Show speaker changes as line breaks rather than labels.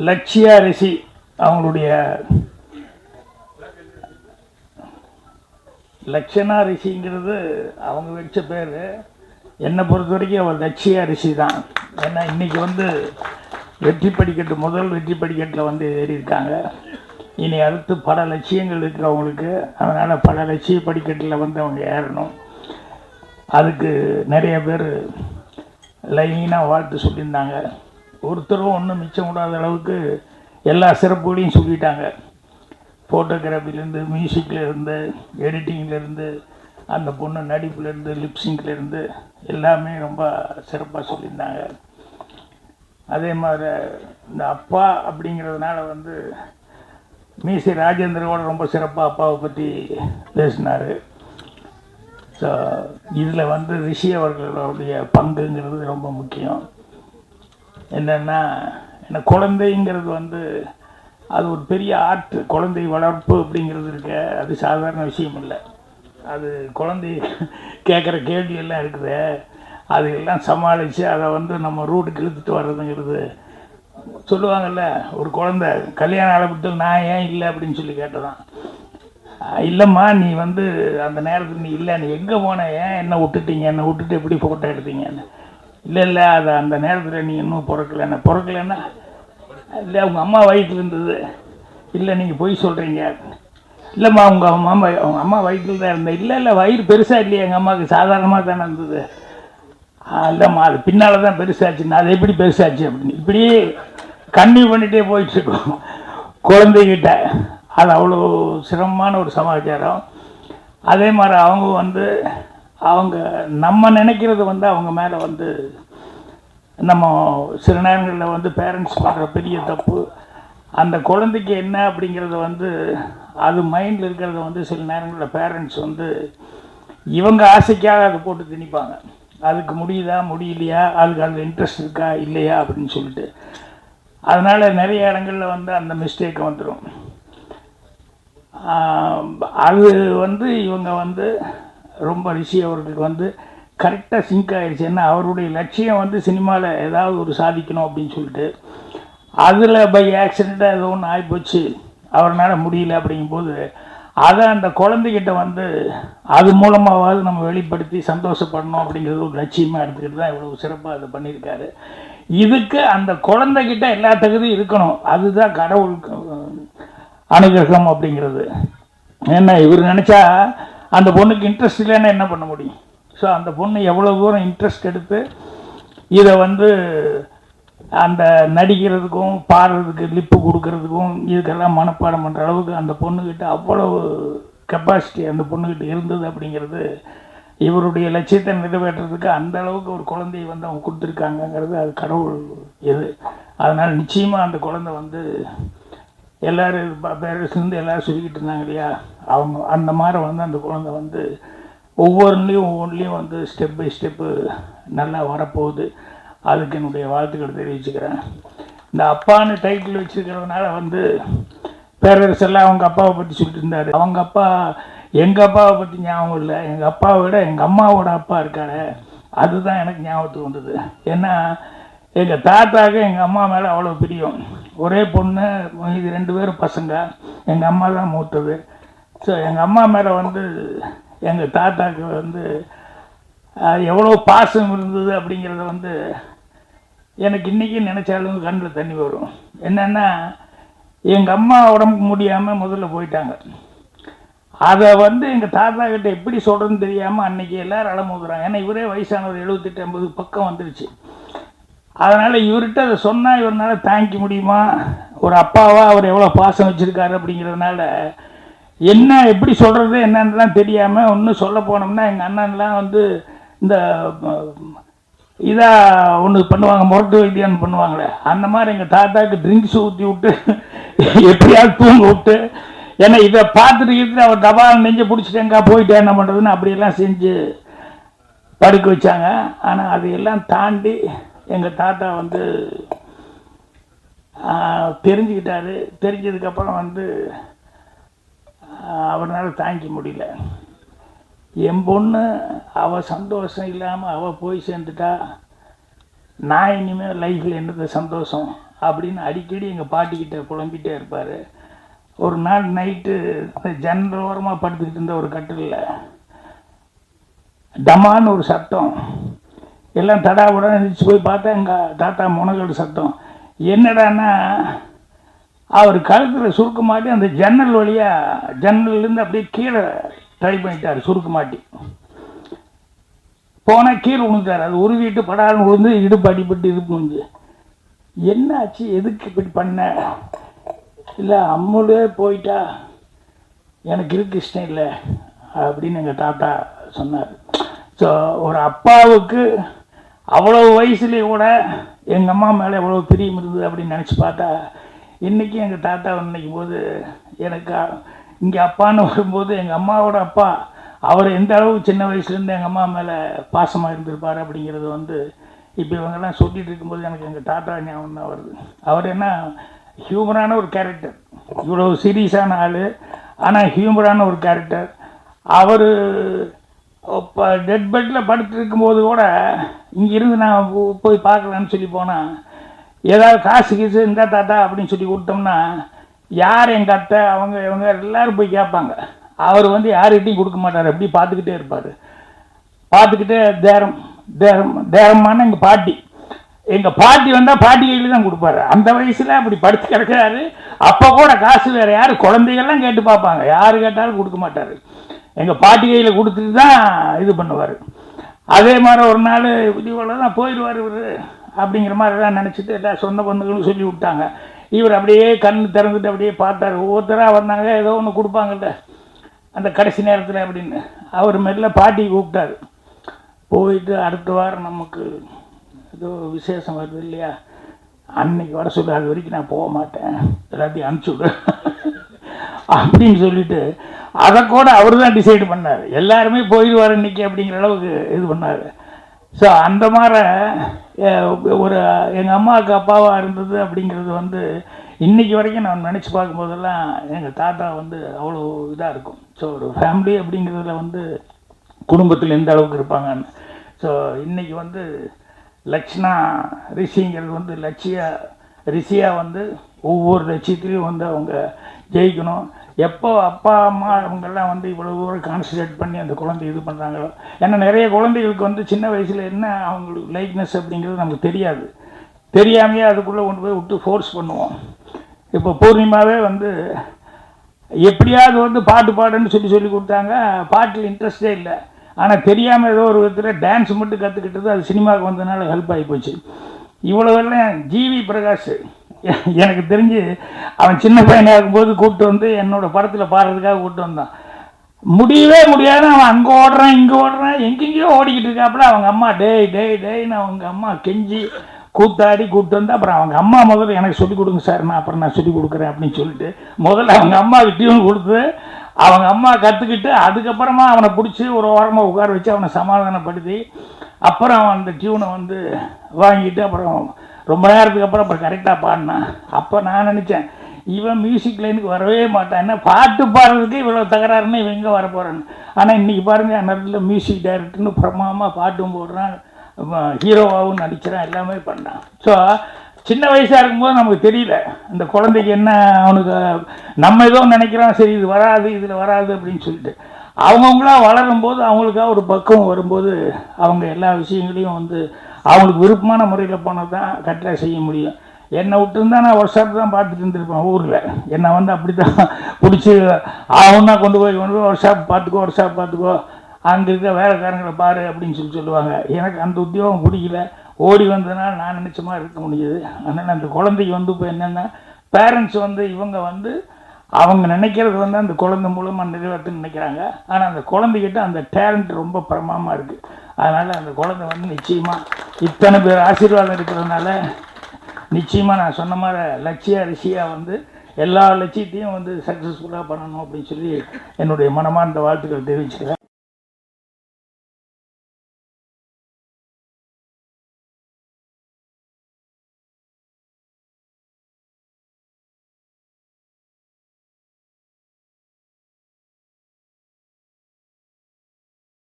லட்சியா ரிஷி அவங்களுடைய லட்சணா ரிஷிங்கிறது அவங்க வச்ச பேர். என்னை பொறுத்த வரைக்கும் அவர் லட்சியா ரிஷி தான். ஏன்னா இன்றைக்கி வெற்றி படிக்கட்டு முதல் வெற்றி படிக்கட்டில் ஏறியிருக்காங்க. இனி அடுத்து பல லட்சியங்கள் இருக்கிறவங்களுக்கு, அதனால் பல லட்சிய படிக்கட்டில் அவங்க ஏறணும். அதுக்கு நிறைய பேர் லைனாக வாழ்த்து சொல்லியிருந்தாங்க. ஒருத்தரும் ஒன்றும் மிச்சம் விடாத அளவுக்கு எல்லா சிறப்புகளையும் சொல்லிட்டாங்க. ஃபோட்டோகிராஃபிலேருந்து, மியூசிக்லேருந்து, எடிட்டிங்லேருந்து, அந்த பொண்ணு நடிப்புலேருந்து, லிப்ஸிங்லேருந்து எல்லாமே ரொம்ப சிறப்பாக சொல்லியிருந்தாங்க. அதே மாதிரி இந்த அப்பா அப்படிங்கிறதுனால மீசி ராஜேந்திரோட ரொம்ப சிறப்பாக அப்பாவை பற்றி பேசினார். ஸோ இதில் ரிஷி அவர்களுடைய பங்குங்கிறது ரொம்ப முக்கியம். என்னென்னா குழந்தைங்கிறது அது ஒரு பெரிய ஆர்ட். குழந்தை வளர்ப்பு அப்படிங்கிறது இருக்க, அது சாதாரண விஷயம் இல்லை. அது குழந்தை கேட்குற கேள்வியெல்லாம் இருக்குது, அதையெல்லாம் சமாளித்து அதை நம்ம ரூட்டுக்கு இழுத்துட்டு வர்றதுங்கிறது. சொல்லுவாங்கள்ல, ஒரு குழந்தை கல்யாண ஆரம்பத்தில் நான் ஏன் இல்லை அப்படின்னு சொல்லி கேட்டதான். இல்லைம்மா, நீ அந்த நேரத்துக்கு நீ இல்லை, நீ எங்கே போன, ஏன் என்னை விட்டுட்டீங்க, என்னை விட்டுட்டு எப்படி ஃபோட்டோ எடுத்தீங்கன்னு. இல்லை அது அந்த நேரத்தில் நீ இன்னும் பிறக்கலைன்னா இல்லை உங்கள் அம்மா வயிற்றில் இருந்தது. இல்லை நீங்கள் பொய் சொல்கிறீங்க. இல்லைம்மா உங்கள் அம்மா வயிற்றில் தான் இருந்தேன். இல்லை வயிறு பெருசாக இல்லையா, எங்கள் அம்மாவுக்கு சாதாரணமாக தானே இருந்தது. இல்லைம்மா அது பின்னால் தான் பெருசாச்சுன்னா, அது எப்படி பெருசாச்சு அப்படின்னு இப்படி கன்னியூ பண்ணிகிட்டே போயிட்டுருக்கோம் குழந்தைகிட்ட. அது அவ்வளோ சிரமமான ஒரு சமாச்சாரம். அதே மாதிரி அவங்க நம்ம நினைக்கிறது அவங்க மேலே நம்ம சில நேரங்களில் பேரண்ட்ஸ் பண்ணுற பெரிய தப்பு. அந்த குழந்தைக்கு என்ன அப்படிங்கிறத அது மைண்டில் இருக்கிறத சில நேரங்களில் பேரண்ட்ஸ் இவங்க ஆசைக்காக அதை போட்டு திணிப்பாங்க. அதுக்கு முடியுதா முடியலையா, அதுக்கு அதில் இன்ட்ரெஸ்ட் இருக்கா இல்லையா அப்படின்னு சொல்லிட்டு. அதனால் நிறைய இடங்களில் அந்த மிஸ்டேக் வந்துடும். அது இவங்க ரொம்ப ரிஷி அவர்களுக்கு கரெக்டாக சிங்க் ஆகிடுச்சு. ஏன்னா அவருடைய லட்சியம் சினிமாவில் ஏதாவது ஒரு சாதிக்கணும் அப்படின்னு சொல்லிட்டு, அதில் பை ஆக்சிடெண்ட்டாக ஏதோ ஒன்று ஆகிப்போச்சு, அவரால் முடியல அப்படிங்கும்போது அதை அந்த குழந்தைகிட்ட அது மூலமாவது நம்ம வெளிப்படுத்தி சந்தோஷப்படணும் அப்படிங்கிறது ஒரு லட்சியமாக எடுத்துக்கிட்டு தான் இவ்வளோ சிறப்பாக அதை பண்ணியிருக்காரு. இதுக்கு அந்த குழந்தைகிட்ட எல்லா தகுதியும் இருக்கணும். அதுதான் கடவுள் அனுகிரகம் அப்படிங்கிறது. ஏன்னா இவர் நினச்சா அந்த பொண்ணுக்கு இன்ட்ரெஸ்ட் இல்லைன்னா என்ன பண்ண முடியும். ஸோ அந்த பொண்ணு எவ்வளோ தூரம் இன்ட்ரெஸ்ட் எடுத்து இதை அந்த நடிக்கிறதுக்கும் பாடுறதுக்கு லிப்பு கொடுக்கறதுக்கும் இதுக்கெல்லாம் மனப்பாடம் பண்ணுற அளவுக்கு அந்த பொண்ணுக்கிட்ட அவ்வளவு கெப்பாசிட்டி அந்த பொண்ணுக்கிட்ட இருந்தது அப்படிங்கிறது இவருடைய லட்சியத்தை நிறைவேற்றுறதுக்கு அந்த அளவுக்கு ஒரு குழந்தையை அவங்க கொடுத்துருக்காங்கங்கிறது அது கடவுள் இது. அதனால் நிச்சயமாக அந்த குழந்தை எல்லோரும் பேரண்ட்ஸ்லேருந்து எல்லோரும் சொல்லிக்கிட்டு இருந்தாங்க இல்லையா, அவங்க அந்த மாதிரி அந்த குழந்தை ஒவ்வொன்றுலேயும் ஸ்டெப் பை ஸ்டெப்பு நல்லா வரப்போகுது. அதுக்கு என்னுடைய வாழ்த்துக்கள் தெரிவிச்சுக்கிறேன். இந்த அப்பான்னு டைட்டில் வச்சுருக்கிறதுனால பேரரசெல்லாம் அவங்க அப்பாவை பற்றி சொல்லிட்டு இருந்தார். அவங்க அப்பா எங்கள் அப்பாவை பற்றி ஞாபகம் இல்லை, எங்கள் அப்பாவை விட எங்கள் அம்மாவோட அப்பா இருக்காரு, அதுதான் எனக்கு ஞாபகத்துக்கு வந்தது. ஏன்னா எங்கள் தாத்தாவுக்கு எங்கள் அம்மா மேலே அவ்வளோ பிரியம். ஒரே பொண்ணு, இது 2 பேரும் பசங்க, எங்கள் அம்மா தான் மூத்தது. ஸோ எங்கள் அம்மா மேலே எங்கள் தாத்தாவுக்கு எவ்வளோ பாசம் இருந்தது அப்படிங்கிறத எனக்கு இன்றைக்கி நினச்சாலும் கண்ணில் தண்ணி வரும். என்னென்னா எங்கள் அம்மா உடம்புக்கு முடியாமல் முதல்ல போயிட்டாங்க. அதை எங்கள் தாத்தா கிட்ட எப்படி சொல்கிறதுன்னு தெரியாமல் அன்றைக்கி எல்லோரும் அலமுதுறாங்க. ஏன்னா இவரே வயசானவர் 78-80 பக்கம் வந்துருச்சு. அதனால் இவர்கிட்ட அதை சொன்னால் இவரால் தாங்கிக்க முடியுமா, ஒரு அப்பாவாக அவர் எவ்வளோ பாசம் வச்சுருக்காரு அப்படிங்கிறதுனால என்ன எப்படி சொல்கிறது என்னன்னெலாம் தெரியாமல் ஒன்றும் சொல்ல போனோம்னா எங்கள் அண்ணன்லாம் இந்த இதாக ஒன்று பண்ணுவாங்க, முரட்டு வைத்தியம் பண்ணுவாங்களே, அந்த மாதிரி எங்கள் தாத்தாவுக்கு ட்ரிங்க்ஸ் ஊற்றி விட்டு எப்படியாவது தூங்க விட்டு, ஏன்னா இதை பார்த்துட்டு அவர் டபால் நெஞ்சை பிடிச்சிட்டேங்கா போயிட்டேன் என்ன பண்ணுறதுன்னு அப்படியெல்லாம் செஞ்சு படுக்க வச்சாங்க. ஆனால் அதையெல்லாம் தாண்டி எங்கள் தாத்தா தெரிஞ்சுக்கிட்டாரு. தெரிஞ்சதுக்கப்புறம் அவரால் தாங்கிக்க முடியல. என் பொண்ணு அவள் சந்தோஷம் இல்லாமல் அவள் போய் சேர்ந்துட்டா, நான் இனிமேல் லைஃப்பில் என்னது சந்தோஷம் அப்படின்னு அடிக்கடி எங்கள் பாட்டிக்கிட்ட புலம்பிகிட்டே இருப்பார். ஒரு நாள் நைட்டு ஜன்னல் ஓரமாக படுத்துக்கிட்டு இருந்த ஒரு கட்டிலில் டமான்னு ஒரு சத்தம். எல்லாம் தடாவுடன் எழுந்திரிச்சு போய் பார்த்தா எங்கள் தாத்தா முனகல் சத்தம். என்னடான்னா அவர் கழுத்தில் சுருக்க மாட்டி அந்த ஜன்னல் வழியாக ஜன்னல்லேருந்து அப்படியே கீழே ட்ரை பண்ணிட்டார். சுருக்க மாட்டி போனால் கீழே விழுந்தார். அது உருவிட்டு படாலும் விழுந்து இடுப்பு அடிபட்டு இடுப்பு முடிஞ்சு. என்ன ஆச்சு, எதுக்கு இப்படி பண்ண? இல்லை அம்முலே போயிட்டா, எனக்கு இருக்கு இஷ்டம் இல்லை அப்படின்னு எங்கள் தாத்தா சொன்னார். ஸோ ஒரு அப்பாவுக்கு அவ்வளோ வயசுலேயே கூட எங்கள் அம்மா மேலே எவ்வளோ பிரியம் இருந்தது அப்படின்னு நினச்சி பார்த்தா, இன்றைக்கி எங்கள் தாத்தாவை நினைக்கும் போது எனக்கு இங்கே அப்பான்னு வரும்போது எங்கள் அம்மாவோட அப்பா அவர் எந்த அளவுக்கு சின்ன வயசுலேருந்து எங்கள் அம்மா மேலே பாசமாக இருந்திருப்பார் அப்படிங்கிறது வந்து இப்போ இவங்கெல்லாம் சொல்லிகிட்டு இருக்கும்போது எனக்கு எங்கள் தாத்தா ஞாபகம் தான் வருது. அவர் என்ன ஹியூமரான ஒரு கேரக்டர், இவ்வளோ சீரியஸான ஆள், ஆனால் ஹியூமரான ஒரு கேரக்டர். அவர் இப்போ டெட் பெட்டில் படுத்து இருக்கும்போது கூட இங்கேருந்து நான் போய் பார்க்கலான்னு சொல்லி போனால் ஏதாவது காசு கீசு இந்த தாத்தா அப்படின்னு சொல்லி கொடுத்தோம்னா யார் எங்கள் அத்தை அவங்க இவங்க எல்லோரும் போய் கேட்பாங்க. அவர் வந்து யார்கிட்டையும் கொடுக்க மாட்டார், அப்படி பார்த்துக்கிட்டே இருப்பார். பார்த்துக்கிட்டே தேரமான எங்கள் பாட்டி வந்தால் பாட்டி கையில் தான் கொடுப்பாரு. அந்த வயசில் அப்படி படுத்து கிடக்கிறாரு. அப்போ கூட காசு வேறு யார் குழந்தைகள்லாம் கேட்டு பார்ப்பாங்க, யார் கேட்டாலும் கொடுக்க மாட்டார். எங்கள் பாட்டி கையில் கொடுத்துட்டு தான் இது பண்ணுவார். அதே மாதிரி ஒரு நாள் இவ்வளோ தான் போயிடுவார் இவர் அப்படிங்கிற மாதிரி தான் நினச்சிட்டு எல்லா சொந்த பந்துகளும் சொல்லி விட்டாங்க. இவர் அப்படியே கண் திறந்துட்டு அப்படியே பார்த்தார். ஒவ்வொருத்தராக வந்தாங்க, ஏதோ ஒன்று கொடுப்பாங்கல்ல அந்த கடைசி நேரத்தில் அப்படின்னு. அவர் மெல்ல பாட்டி கூப்பிட்டார். போயிட்டு அடுத்த வாரம் நமக்கு ஏதோ விசேஷம் வருது இல்லையா, அன்னைக்கு வர சொல்லு, அது வரைக்கும் நான் போக மாட்டேன், எல்லாத்தையும் அனுப்பிச்சுடு அப்படின்னு சொல்லிட்டு அதை கூட அவர் தான் டிசைடு பண்ணார். எல்லாருமே போயிடுவார் இன்னைக்கு அப்படிங்கிற அளவுக்கு இது பண்ணார். ஸோ அந்த மாதிரி ஒரு எங்கள் அம்மாவுக்கு அப்பாவாக இருந்தது அப்படிங்கிறது வந்து இன்றைக்கி வரைக்கும் நான் நினச்சி பார்க்கும்போதெல்லாம் எங்கள் தாத்தா வந்து அவ்வளோ இதாக இருக்கும். ஸோ ஒரு ஃபேமிலி அப்படிங்கிறதுல வந்து குடும்பத்தில் எந்த அளவுக்கு இருப்பாங்கன்னு. ஸோ இன்றைக்கி வந்து லட்சணா ரிஷிங்கிறது வந்து ரிஷியாக வந்து ஒவ்வொரு லட்சியத்துலேயும் வந்து அவங்க ஜெயிக்கணும். எப்போ அப்பா அம்மா அவங்கெல்லாம் வந்து இவ்வளோ தூரம் கான்சன்ட்ரேட் பண்ணி அந்த குழந்தை இது பண்ணுறாங்களோ, ஏன்னா நிறைய குழந்தைகளுக்கு வந்து சின்ன வயசில் என்ன அவங்களுக்கு லைக்னஸ் அப்படிங்கிறது நமக்கு தெரியாது. தெரியாமையே அதுக்குள்ளே கொண்டு போய் விட்டு ஃபோர்ஸ் பண்ணுவோம். இப்போ பூர்ணிமாவே வந்து எப்படியாவது வந்து பாட்டு பாடுன்னு சொல்லி கொடுத்தாங்க. பாட்டில் இன்ட்ரெஸ்டே இல்லை, ஆனால் தெரியாமல் ஏதோ ஒரு விதத்தில் டான்ஸ் மட்டும் கற்றுக்கிட்டது அது சினிமாவுக்கு வந்ததுனால ஹெல்ப் ஆகி போச்சு. இவ்வளோவெல்லாம் ஜிவி பிரகாஷ் எனக்கு தெரிஞ்சு அவன் சின்ன பையனாக இருக்கும்போது கூப்பிட்டு வந்து என்னோடய படத்தில் பாடுறதுக்காக கூப்பிட்டு வந்தான். முடியவே முடியாது, அவன் அங்கே ஓடுறான் இங்கே ஓடுறான் எங்கெங்கேயோ ஓடிக்கிட்டு இருக்காப்புல. அவங்க அம்மா டேய்ன்னு அவங்க அம்மா கெஞ்சி கூத்தாடி கூப்பிட்டு வந்து அப்புறம் அவங்க அம்மா முதல்ல எனக்கு சொல்லிக் கொடுங்க சார், நான் சொல்லிக் கொடுக்குறேன் அப்படின்னு சொல்லிட்டு முதல்ல அவங்க அம்மாவுக்கு டியூன் கொடுத்து அவங்க அம்மா கற்றுக்கிட்டு அதுக்கப்புறமா அவனை பிடிச்சி ஒரு ஓரமாக உட்கார வச்சு அவனை சமாதானப்படுத்தி அப்புறம் அவன் அந்த டியூனை வந்து வாங்கிட்டு அப்புறம் ரொம்ப நேரத்துக்கு அப்புறம் கரெக்டாக பாடினான். அப்போ நான் நினச்சேன் இவன் மியூசிக் லைனுக்கு வரவே மாட்டான், என்ன பாட்டு பாடுறதுக்கு இவ்வளோ தகராறுன்னு இவன் எங்கே வரப்போகிறான்னு. ஆனால் இன்றைக்கி பாருங்கள் நல்ல மியூசிக் டைரக்டர்னு பிரமாதமாக பாட்டும் போடுறான், ஹீரோவாகவும் நடிக்கிறான், எல்லாமே பண்ணான். ஸோ சின்ன வயசாக இருக்கும்போது நமக்கு தெரியல அந்த குழந்தைக்கு என்ன, அவனுக்கு நம்ம ஏதோ நினைக்கிறோம் சரி இது வராது இதில் வராது அப்படின்னு சொல்லிட்டு அவங்கவுங்களாம் வளரும்போது அவங்களுக்காக ஒரு பக்குவம் வரும்போது அவங்க எல்லா விஷயங்களையும் வந்து அவங்களுக்கு விருப்பமான முறையில் போனால் தான் கரெக்டாக செய்ய முடியும். என்னை விட்டுருந்தா நான் ஒர்க் ஷாப் தான் பார்த்துட்டு இருந்திருப்பேன் ஊரில். என்னை வந்து அப்படி தான் பிடிச்சி ஆகுன்னா கொண்டு போய் ஒர்க் ஷாப் பார்த்துக்கோ அங்கே இருக்க வேலைக்காரங்களை பாரு அப்படின்னு சொல்லுவாங்க. எனக்கு அந்த உத்தியோகம் பிடிக்கல, ஓடி வந்ததுனால நான் நினச்ச மாதிரி இருக்க முடியுது. அதனால் அந்த குழந்தைக்கு வந்து இப்போ என்னென்னா பேரண்ட்ஸ் வந்து இவங்க வந்து அவங்க நினைக்கிறது வந்து அந்த குழந்தை மூலமாக நிறைவேற்றுன்னு நினைக்கிறாங்க. ஆனால் அந்த குழந்தைகிட்ட அந்த டேலண்ட் ரொம்ப பிரமாதமாக இருக்குது. அதனால் அந்த குழந்தை வந்து நிச்சயமாக இத்தனை பேர் ஆசீர்வாதம் இருக்கிறதுனால நிச்சயமாக நான் சொன்ன மாதிரி ரிஷியாக வந்து எல்லா லட்சியத்தையும் வந்து சக்ஸஸ்ஃபுல்லாக பண்ணணும் அப்படின்னு சொல்லி என்னுடைய மனமார்ந்த வாழ்த்துக்கள் தெரிவிச்சுக்கிறேன்.